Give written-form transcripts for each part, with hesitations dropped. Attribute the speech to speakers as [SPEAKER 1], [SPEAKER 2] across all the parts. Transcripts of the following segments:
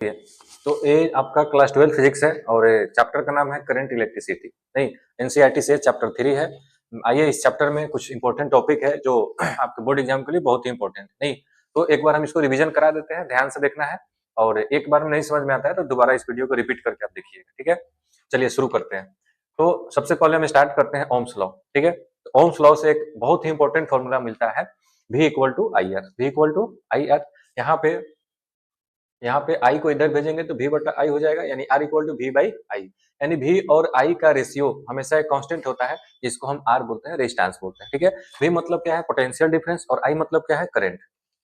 [SPEAKER 1] है। तो ये आपका क्लास 12 फिजिक्स है और चैप्टर का नाम है करंट इलेक्ट्रिसिटी। नहीं, एनसीईआरटी से चैप्टर 3 है। आइए इस चैप्टर में कुछ इंपॉर्टेंट टॉपिक है जो आपके बोर्ड एग्जाम के लिए बहुत ही इंपॉर्टेंट है। नहीं तो एक बार हम इसको रिवीजन करा देते हैं, ध्यान से देखना है और एक बार में नहीं समझ में आता है तो दोबारा इस वीडियो को रिपीट करके आप देखिएगा, ठीक है। चलिए शुरू करते हैं। तो सबसे पहले हम स्टार्ट करते हैं ओम्स लॉ, ठीक है। तो ओम्स लॉ से एक बहुत ही इंपॉर्टेंट फॉर्मूला मिलता है, V equal to I R. V equal to I R. यहाँ पे आई को इधर भेजेंगे तो V बटा आई हो जाएगा, यानी R equal to V by I. यानी V और I का रेशियो हमेशा एक कांस्टेंट होता है, जिसको हम R बोलते हैं, रेजिस्टेंस बोलते हैं, ठीक है। V मतलब क्या है, पोटेंशियल डिफरेंस, और I मतलब क्या है, करंट,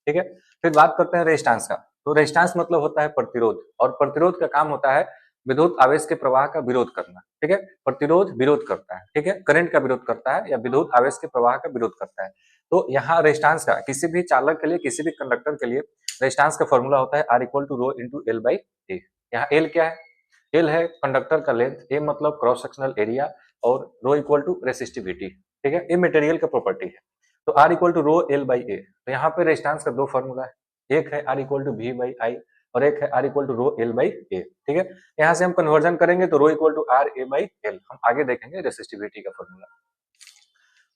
[SPEAKER 1] ठीक है। फिर बात करते हैं रेजिस्टेंस का। तो रेजिस्टेंस मतलब होता है प्रतिरोध, और प्रतिरोध का काम होता है विद्युत आवेश के प्रवाह का विरोध करना, ठीक है। प्रतिरोध विरोध करता है, ठीक है, करंट का विरोध करता है या विद्युत आवेश के प्रवाह का विरोध करता है। तो यहाँ रेजिस्टेंस का किसी भी चालक के लिए, किसी भी कंडक्टर के लिए रेजिस्टेंस का फॉर्मूला होता है R equal to rho into L by A. यहाँ एल क्या है, एल है कंडक्टर का लेंथ, ए मतलब क्रॉस सेक्शनल एरिया, और रो इक्वल टू रेसिस्टिविटी, ठीक है। ये मटेरियल का प्रॉपर्टी है। तो R equal to rho L by A. तो यहाँ पे रेजिस्टेंस का दो फॉर्मूला है, एक है R equal to V by I और एक है R equal to rho L by A, ठीक है। यहाँ से हम कन्वर्जन करेंगे तो rho equal to R A by L, हम आगे देखेंगे रेसिस्टिविटी का फॉर्मूला।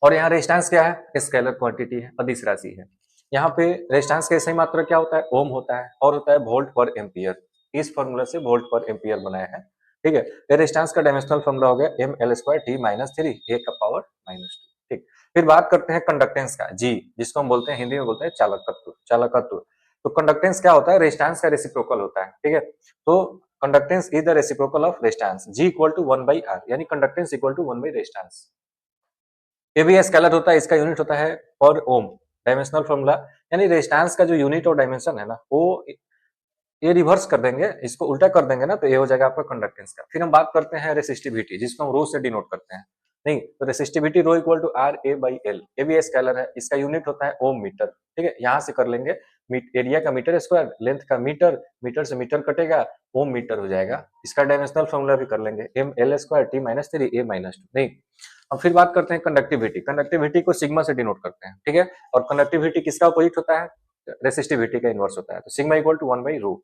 [SPEAKER 1] और यहाँ रेजिस्टेंस क्या है, स्केलर क्वांटिटी है, अदिश राशि है। यहाँ पे रेजिस्टेंस का सही मात्रा क्या होता है, ओम होता है, और होता है वोल्ट पर एम्पियर। इस फॉर्मूला से वोल्ट पर एम्पियर बनाया है, ठीक है। ये रेजिस्टेंस का डायमेंशनल फॉर्मूला हो गया M L square T minus three A का पावर माइनस टू, ठीक। फिर बात करते हैं कंडक्टेंस का, जी, जिसको हम बोलते हैं हिंदी में बोलते हैं चालकत्व, चालकत्व। तो कंडक्टेंस क्या होता है, रेजिस्टेंस का रेसिप्रोकल होता है, ठीक है। तो conductance is the reciprocal of resistance, G equal to one by R, यानी conductance equal to one by resistance. ये भी स्केलर होता है, इसका यूनिट होता है पर ओम, डायमेंशनल फॉर्मूला। यानी रेजिस्टेंस का जो यूनिट और डायमेंशन है ना, वो ये रिवर्स कर देंगे, इसको उल्टा कर देंगे ना, तो ये हो जाएगा आपका कंडक्टेंस का। फिर हम बात करते हैं रेसिस्टिविटी, जिसको हम रो से डिनोट करते हैं। नहीं तो resistivity rho equal to R A by L, ये भी स्केलर है, इसका यूनिट होता है ओम मीटर, ठीक है। यहाँ से कर लेंगे एरिया का मीटर स्क्वायर, लेंथ का मीटर, मीटर से मीटर कटेगा, ओम मीटर हो जाएगा। इसका डायमेंशनल फॉर्मूला भी कर लेंगे, M L square T minus three A minus two. नहीं, अब फिर बात करते हैं कंडक्टिविटी। कंडक्टिविटी को सिग्मा से डिनोट करते हैं, ठीक है। और कंडक्टिविटी किसका अपोजिट होता है, रेसिस्टिविटी का इनवर्स होता है। तो sigma equal to one by rho.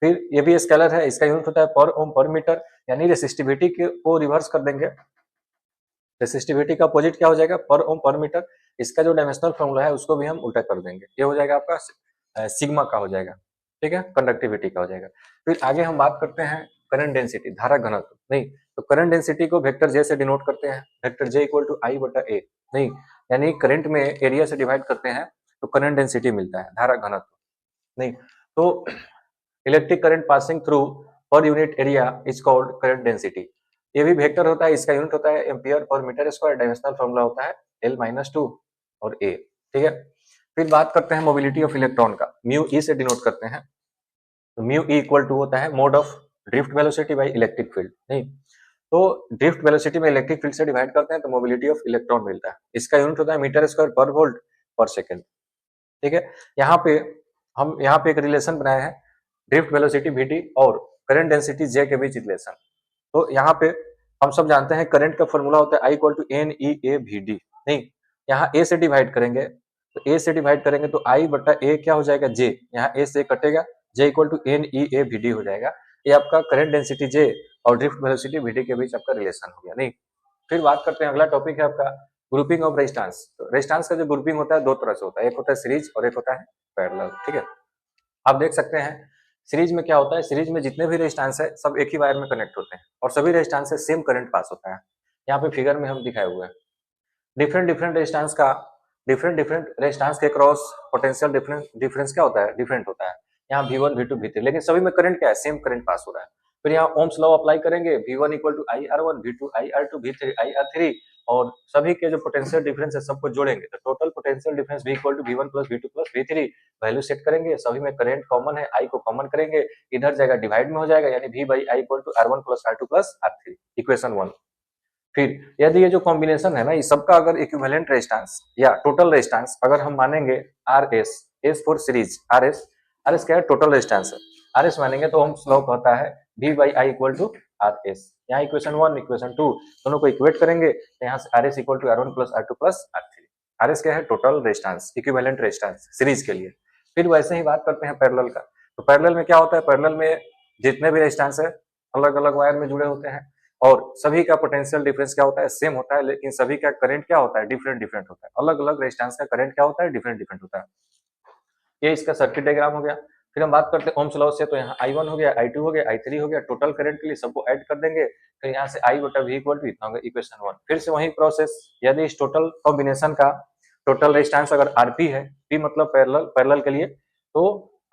[SPEAKER 1] फिर ये भी स्केलर है, इसका यूनिट होता है पर ओम पर मीटर, यानी रेसिस्टिविटी को रिवर्स कर देंगे। रेसिस्टिविटी का अपोजिट क्या हो जाएगा, पर ओम पर मीटर। इसका जो डायमेंशनल फॉर्मूला है उसको भी हम उल्टा कर देंगे, ये हो जाएगा आपका सिग्मा का हो जाएगा, ठीक है, कंडक्टिविटी का हो जाएगा। फिर आगे हम बात करते हैं करंट डेंसिटी, धारा घनत्व। नहीं तो करंट डेंसिटी को वेक्टर जे से डिनोट करते हैं, वेक्टर जे इक्वल टू आई बटा ए। नहीं यानी करंट में एरिया से डिवाइड करते हैं तो करंट डेंसिटी मिलता है, धारा घनत्व। नहीं तो electric current passing through per unit area is called current density. ये भी वेक्टर होता है, इसका यूनिट होता है ampere per metre square, dimensional formula होता है एल माइनस टू और ए, ठीक है। फिर बात करते हैं मोबिलिटी ऑफ इलेक्ट्रॉन का, म्यू ई से डिनोट करते हैं। तो म्यू ई इक्वल टू होता है mode of drift velocity by electric field. नहीं तो ड्रिफ्ट वेलोसिटी में इलेक्ट्रिक फील्ड से डिवाइड करते हैं तो मोबिलिटी ऑफ इलेक्ट्रॉन मिलता है, इसका यूनिट होता है मीटर स्क्वायर पर वोल्ट पर सेकेंड, ठीक है। यहाँ पे एक रिलेशन बनाया है, ड्रिफ्ट वेलोसिटी vt और करंट डेंसिटी j के बीच रिलेशन। तो यहाँ पे हम सब जानते हैं करंट का फॉर्मूला होता है I equal to N E A V D. नहीं यहाँ a से डिवाइड करेंगे, तो a से डिवाइड करेंगे तो I बटा a क्या हो जाएगा, j, यहाँ a से कटेगा, j equal to N E A V D हो जाएगा। ये आपका करंट डेंसिटी j और ड्रिफ्ट वेलोसिटी vt के बीच आपका रिलेशन हो गया। नहीं फिर बात करते हैं, अगला टॉपिक है आपका ग्रुपिंग ऑफ रेजिस्टेंस। तो रेजिस्टेंस का जो ग्रुपिंग होता है दो तरह से होता है, एक होता है सीरीज और एक होता है पैरेलल, ठीक है। आप देख सकते हैं सीरीज में क्या होता है, सीरीज में जितने भी रेजिस्टेंस है सब एक ही वायर में कनेक्ट होते हैं और सभी रेजिस्टेंस से सेम करंट पास होता है। यहाँ पे फिगर में हम दिखाए हुए हैं डिफरेंट डिफरेंट रेजिस्टेंस का, डिफरेंट डिफरेंट रेजिस्टेंस के क्रॉस पोटेंशियल डिफरेंस क्या होता है, डिफरेंट होता है। यहाँ V1 V2 V3, लेकिन सभी में करंट क्या है, सेम करंट पास हो रहा है। फिर यहाँ ओम्स लॉ अप्लाई करेंगे, V1 equal to I R one, V2 I R two, V3 I R three, और सभी के जो पोटेंशियल डिफरेंस है सबको जोड़ेंगे तो total potential difference V equal to V1 plus V2 plus V3, value set करेंगे, सभी में करंट कॉमन है, I को कॉमन करेंगे, इधर जाएगा डिवाइड में हो जाएगा, यानी V by I equal to R1 plus R2 plus R3, equation 1। फिर यदि ये जो कॉम्बिनेशन है ना, ये सबका अगर इक्विवेलेंट रेजिस्टेंस या टोटल रेजिस्टेंस अगर हम मानेंगे RS, S for series, RS क्या है, टोटल रेजिस्टेंस है, RS मानेंगे तो हम स्लो कहता है V by I equal to RS। यहाँ इक्वेशन 1 इक्वेशन 2 दोनों को इक्वेट करेंगे तो यहाँ से RS equal to R1 plus R2 plus R3। RS क्या है, total resistance, equivalent resistance series के लिए। फिर वैसे ही बात करते हैं पैरेलल का। तो पैरेलल में क्या होता है, पैरेलल में जितने भी रेजिस्टेंस है अलग अलग वायर में जुड़े होते हैं और सभी का पोटेंशियल डिफरेंस क्या होता है, सेम होता है, लेकिन सभी का करंट क्या होता है, डिफरेंट डिफरेंट होता है। अलग अलग रेजिस्टेंस का करंट क्या होता है, डिफरेंट डिफरेंट होता है। ये इसका सर्किट डायग्राम हो गया। फिर हम बात करते हैं ओम्स लॉ से, तो यहाँ I1 हो गया, I2 हो गया, I3 हो गया। टोटल करंट के लिए सबको ऐड कर देंगे, फिर यहाँ से I बटा V इक्वल टू इतना होगा, इक्वेशन 1। फिर से वही प्रोसेस, यदि इस टोटल कॉम्बिनेशन का टोटल रेजिस्टेंस अगर Rp है, P मतलब पैरेलल, पैरेलल के लिए, तो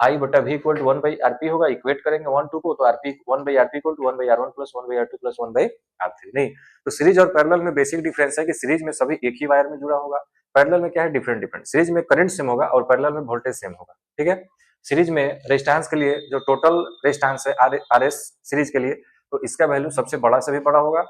[SPEAKER 1] I बटा V equal to 1 by Rp होगा। इक्वेट करेंगे 1 2 को, तो Rp 1 by Rp equal to 1 by R1 plus 1 by R2 plus 1 by R3। नहीं, तो सीरीज और पैरेलल में बेसिक डिफरेंस है कि सीरीज में सभी एक ही वायर में जुड़ा होगा, पैरेलल में क्या है, डिफरेंट डिफरेंट। सीरीज में करंट सेम होगा और पैरेलल में वोल्टेज सेम होगा। ठीक है, सीरीज में रेजिस्टेंस के लिए जो टोटल रेजिस्टेंस है आर एस सीरीज के लिए, तो इसका वैल्यू सबसे बड़ा से भी बड़ा होगा